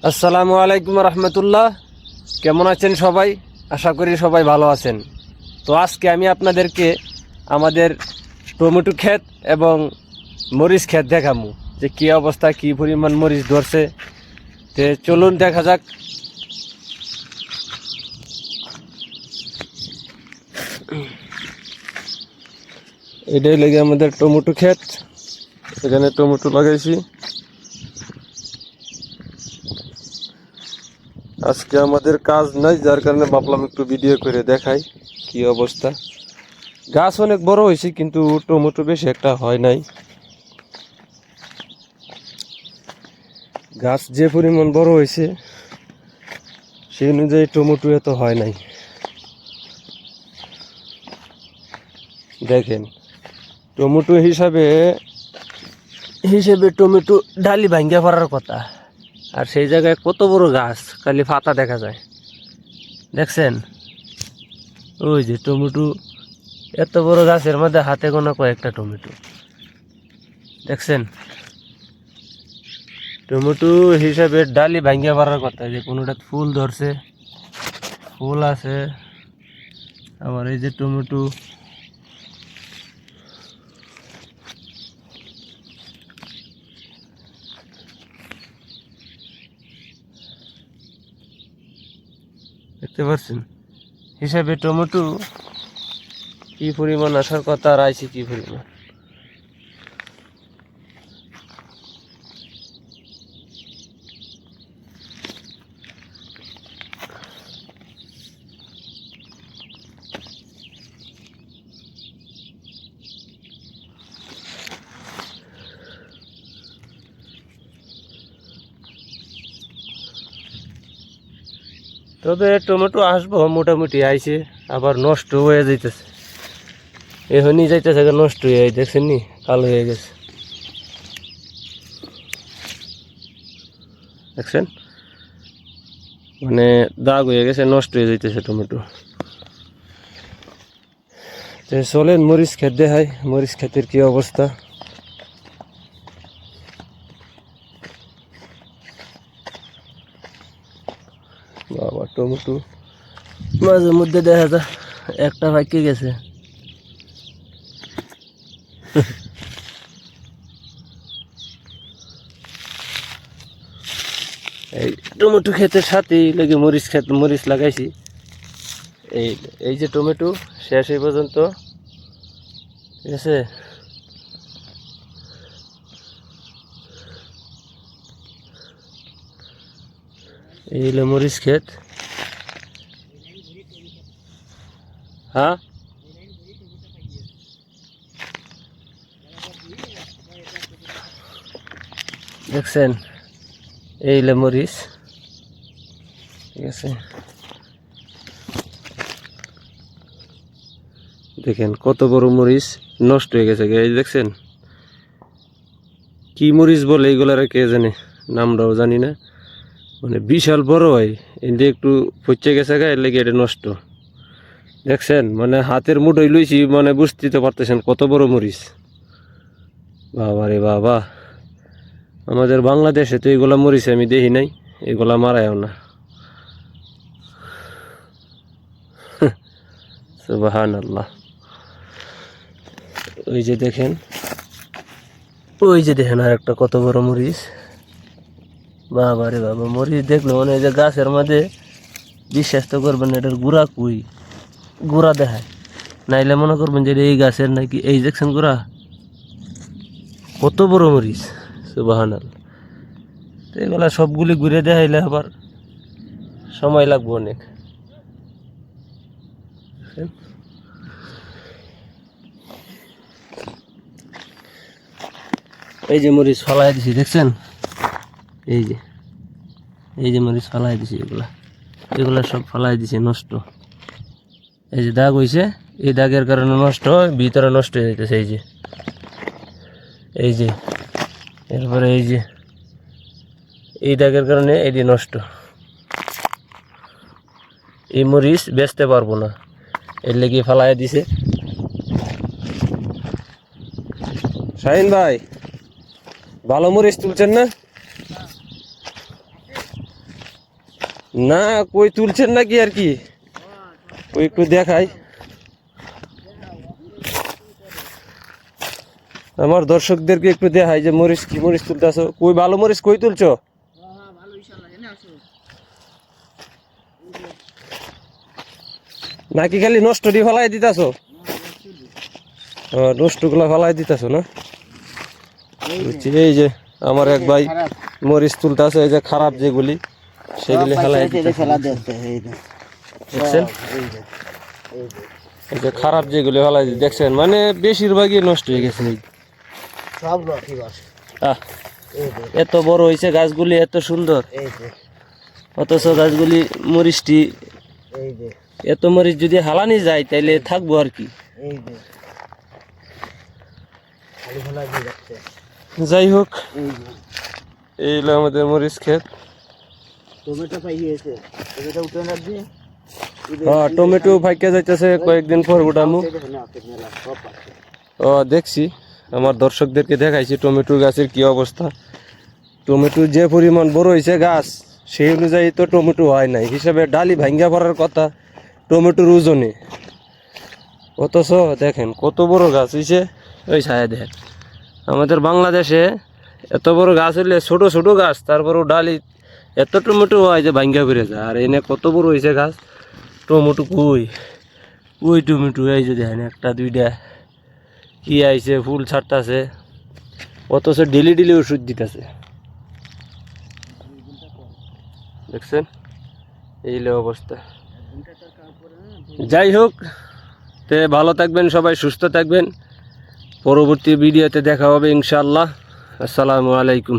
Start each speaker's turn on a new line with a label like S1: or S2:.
S1: আসসালামু আলাইকুম রহমতুল্লাহ। কেমন আছেন সবাই? আশা করি সবাই ভালো আছেন। তো আজকে আমি আপনাদেরকে আমাদের টমেটো ক্ষেত এবং মরিচ ক্ষেত দেখাবো যে কী অবস্থা, কী পরিমাণ মরিচ ধরছে। তো চলুন দেখা যাক। এটাই লেগে আমাদের টমেটো ক্ষেত, এখানে টমেটো লাগাইছি। আজকে আমাদের কাজ নাই, যার কারণে ভাবলাম একটু ভিডিও করে দেখাই কি অবস্থা। গাছ অনেক বড় হয়েছে কিন্তু টমেটো বেশি একটা হয় নাই। গাছ যে পরিমাণ বড় হয়েছে সেই অনুযায়ী টমেটো এত হয় নাই। দেখেন, টমেটো হিসাবে টমেটো ডালি ভাঙ্গা পড়ার কথা, আর সেই জায়গায় কত বড় গাছ, খালি পাতা দেখা যায়। দেখছেন, ওই যে টমেটো, এত বড় গাছের মধ্যে হাতে গোনা কয়েকটা টমেটো। দেখছেন, টমেটো হিসাবে ডালি ভাঙ্গা পড়ার কথা। যে কোনোটা ফুল ধরছে, ফুল আছে, আবার এই যে টমেটো। দেখতে পাচ্ছেন, হিসাবে টমেটো কি পরিমাণ আসার কথা, আর আইছে কি পরিমাণ। তবে টমেটো আসবো, মোটামুটি আইছে, আবার নষ্ট হয়ে যাইতেছে। এখনই যাইতেছে, নষ্ট হয়ে যায়। দেখছেন নি, কালো হয়ে গেছে। দেখছেন, মানে দাগ হয়ে গেছে, নষ্ট হয়ে যাইতেছে টমেটো। চলেন মরিচ ক্ষেত দেখাই, মরিচ ক্ষেতের কি অবস্থা। বাবা, টমেটো মাঝে মধ্যে দেখা যায় একটা পাইকে গেছে। এই টমেটো ক্ষেতের সাথেই লেগে মরিচ ক্ষেত, মরিচ লাগাইছি। এই এই যে টমেটো শেষ এই পর্যন্ত, ঠিক আছে। এই হলো মরিচ ক্ষেত। হ্যাঁ, দেখছেন, এই হলো মরিচ, ঠিক আছে। দেখেন কত বড় মরিচ নষ্ট হয়ে গেছে। এই দেখছেন, কি মরিচ বলে এইগুলার কে জানে, নামটাও জানি না। মানে বিশাল বড় হয়, এতে একটু পচে গেছে গা, এর লেগে এটা নষ্ট। দেখছেন, মানে হাতের মুঠোয় লইছি, মানে বুঝতে তো পারতেছেন কত বড় মরিচ। বাবা রে বাবা, আমাদের বাংলাদেশে তো এগুলা মরিচ আমি দেখি নাই, এগুলা মারায়ও না। সুবহানাল্লাহ। ওই যে দেখেন, ওই যে দেখেন আর একটা কত বড় মরিচ। বাবা রে বাবা, মরিচ দেখলো মানে এই যে গাছের মধ্যে বিশ্বাস তো করবেন, এটার গুড়া কুই, গুড়া দেখায়, নাইলে মনে করবেন যে এই গাছের নাকি। এই দেখছেন গুড়া, কত বড় মরিচ। সুবহানাল্লাহ। তো এগুলা সবগুলি ঘুরে দেখাইলে আবার সময় লাগবে অনেক। এই যে মরিচ ফালাই দিছি, দেখছেন, এই যে এই যে মরিচ ফালাই দিছি, এগুলা এগুলা সব ফালাই দিছে, নষ্ট। এই যে দাগ হয়েছে, এই দাগের কারণে নষ্ট, ভিতরে নষ্ট হয়ে যাইতেছে। এই যে এই যে এরপরে এই যে এই দাগের কারণে এটি নষ্ট। এই মরিচ বেচতে পারবো না, এর লেগে ফালাই দিছে। শাহিন ভাই, ভালো মরিচ তুলছেন না? না কই তুলছেন নাকি আর কি ওই একটু দেখাই আমার দর্শকদেরকে একটু দেখাই যে মরিচ কি মরিচ তুলতেছো কই ভালো মরিচ কই তুলছো নাকি খালি নষ্ট দিয়ে ফেলাই দিতেছো নষ্ট গুলা ফেলাই দিতেছো না বুঝছি এই যে আমার এক ভাই মরিচ তুলতেছে এই যে খারাপ যেগুলি সেগুলি ফেলাই দেখছেন এই যে খারাপ যেগুলি ফেলাই দেখছেন মানে বেশিরভাগই নষ্ট হয়ে গেছে এত বড় হয়েছে গাছগুলি এত সুন্দর অথচ গাছগুলি মরিচটি এত মরিচ যদি হালানি যায় তাইলে থাকবো আর কি যাই হোক এই হলো আমাদের মরিচ ক্ষেত টমেটো ফাইকা যাইতেছে কয়েকদিন পর উঠামু দেখছি আমার দর্শকদেরকে দেখাইছি টমেটো গাছের কি অবস্থা টমেটো যে পরিমাণ বড় হয়েছে গাছ সেই অনুযায়ী তো টমেটো হয় নাই হিসাবে ডালি ভাঙ্গা পড়ার কথা টমেটোর ওজনে অথচ দেখেন কত বড় গাছ হয়েছে ওই ছায়া দেখেন আমাদের বাংলাদেশে এত বড় গাছ হইলে ছোট ছোট গাছ তারপরও ডালি এত টমেটো হয় যে ভাঙ্গা করে যায় আর এনে কত বড় হয়েছে গাছ টমেটো ওই টমেটো এই যে দেখেন একটা দুইটা কি আইছে ফুল ছাড়তেছে অথচ ডেলি ডেলি ওষুধ দিতেছে দেখছেন এই অবস্থা যাই হোক তে ভালো থাকবেন সবাই সুস্থ থাকবেন পরবর্তী ভিডিওতে দেখা হবে ইনশাআল্লাহ আসসালামু আলাইকুম